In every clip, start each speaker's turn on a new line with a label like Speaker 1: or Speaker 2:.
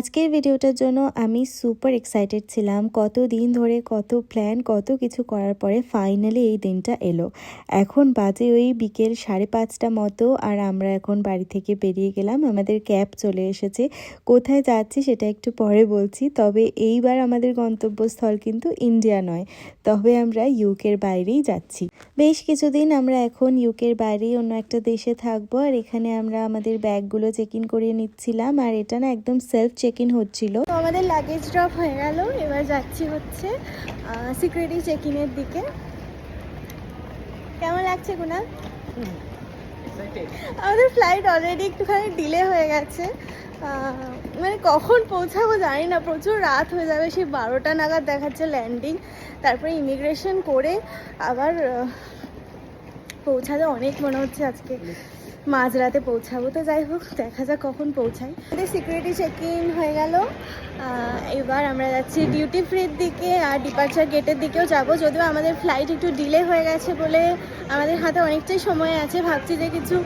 Speaker 1: আজকের ভিডিওটার জন্য আমি সুপার এক্সাইটেড ছিলাম। কতদিন ধরে কত প্ল্যান কত কিছু করার পরে ফাইনালি এই দিনটা এলো। এখন বাজে ওই বিকেল 5:30 মতো, আর আমরা এখন বাড়ি থেকে বেরিয়ে গেলাম। আমাদের ক্যাব চলে এসেছে। কোথায় যাচ্ছি সেটা একটু পরে বলছি, তবে এইবার আমাদের গন্তব্যস্থল কিন্তু ইন্ডিয়া নয়, তবে আমরা ইউকের বাইরেই যাচ্ছি। বেশ কিছুদিন আমরা এখন ইউকের বাইরেই অন্য একটা দেশে থাকবো, আর এখানে আমরা আমাদের ব্যাগগুলো চেক ইন করিয়ে নিচ্ছিলাম। আর এটা না একদম সেলফ চেক ইন হচ্ছিল। তো আমাদের লাগেজ ড্রপ হয়ে গেল, এবার যাচ্ছি হচ্ছে সিকিউরিটি চেক ইনের দিকে। কেমন লাগছে কুনাল? আমাদের ফ্লাইট অলরেডি একটুখানি ডিলে হয়ে গেছে, মানে কখন পৌঁছাবো জানি না, প্রচুর রাত হয়ে যাবে। সেই 12টা নাগাদ দেখাচ্ছে ল্যান্ডিং, তারপরে ইমিগ্রেশন করে আবার পৌঁছাতে অনেক মনে হচ্ছে আজকে মাঝরাতে পৌঁছাবো। তো যাই হোক, দেখা যাক কখন পৌঁছাই। আমাদের সিকিউরিটি চেক ইন হয়ে গেল, এবার আমরা যাচ্ছি ডিউটি ফ্রির দিকে, আর ডিপার্চার গেটের দিকেও যাব। যদিও আমাদের ফ্লাইট একটু ডিলে হয়ে গেছে বলে আমাদের হাতে অনেকটাই সময় আছে। ভাবছি যে কিছু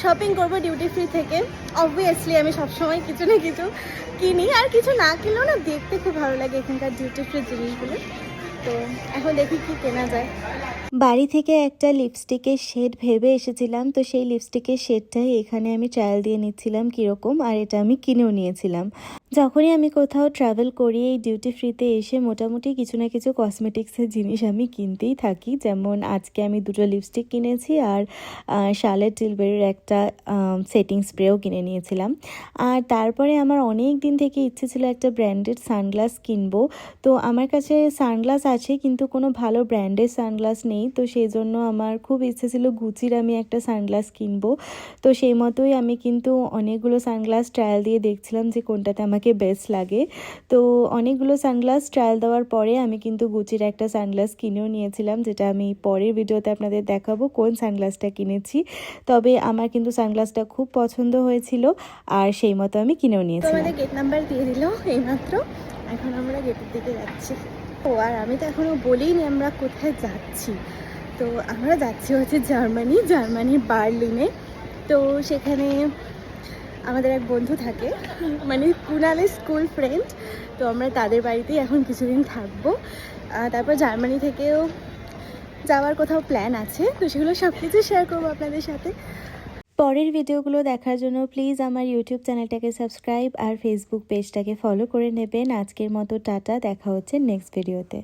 Speaker 1: শপিং করবো ডিউটি ফ্রি থেকে। অবভিয়াসলি আমি সবসময় কিছু না কিছু কিনি, আর কিছু না কিনলেও না দেখতে খুব ভালো লাগে এখানকার ডিউটি ফ্রি জিনিসগুলো। তো এখন দেখি কি কেনা যায়। বাড়ি থেকে একটা লিপস্টিকের শেড ভেবে এসেছিলাম, তো সেই লিপস্টিকের শেডটাই এখানে আমি ট্রায়াল দিয়ে নিচ্ছিলাম কীরকম, আর এটা আমি কিনেও নিয়েছিলাম। যখনই আমি কোথাও ট্রাভেল করি এই ডিউটি ফ্রিতে এসে মোটামুটি কিছু না কিছু কসমেটিক্সের জিনিস আমি কিনতেই থাকি। যেমন আজকে আমি 2টো লিপস্টিক কিনেছি, আর শার্লেট টিলবেরির একটা সেটিং স্প্রেও কিনে নিয়েছিলাম। আর তারপরে আমার অনেক দিন থেকে ইচ্ছে ছিল একটা ব্র্যান্ডেড সানগ্লাস কিনবো। তো আমার কাছে সানগ্লাস আছে, কিন্তু কোনো ভালো ব্র্যান্ডের সানগ্লাস নেই। তো সেই জন্য আমার খুব ইচ্ছে ছিল গুচির আমি একটা সানগ্লাস কিনবো। তো সেই মতোই আমি কিন্তু অনেকগুলো সানগ্লাস ট্রায়াল দিয়ে দেখছিলাম যে কোনটাতে আমাকে বেস্ট লাগে। তো অনেকগুলো সানগ্লাস ট্রায়াল দেওয়ার পরে আমি কিন্তু গুচির একটা সানগ্লাস কিনেও নিয়েছিলাম, যেটা আমি পরের ভিডিওতে আপনাদের দেখাবো কোন সানগ্লাসটা কিনেছি। তবে আমার কিন্তু সানগ্লাসটা খুব পছন্দ হয়েছিল, আর সেই মতো আমি কিনেও নিয়েছিলাম। আমাদের গেট নাম্বার দিয়ে দিল এইমাত্র, এখন আমরা গেটের দিকে যাচ্ছি। ও আর আমি তো এখনও বলিনি আমরা কোথায় যাচ্ছি। তো আমরা যাচ্ছি হচ্ছে জার্মানির বার্লিনে। তো সেখানে আমাদের এক বন্ধু থাকে, মানে কুনালের স্কুল ফ্রেন্ড। তো আমরা তাদের বাড়িতেই এখন কিছুদিন থাকবো। তারপর জার্মানি থেকেও যাওয়ার কোথাও প্ল্যান আছে, তো সেগুলো সব কিছু শেয়ার করবো আপনাদের সাথে। পরের ভিডিওগুলো দেখার জন্য প্লিজ আমার ইউটিউব চ্যানেলটাকে সাবস্ক্রাইব আর ফেসবুক পেজটাকে ফলো করে নেবেন। আজকের মতো টাটা, দেখা হচ্ছে নেক্সট ভিডিওতে।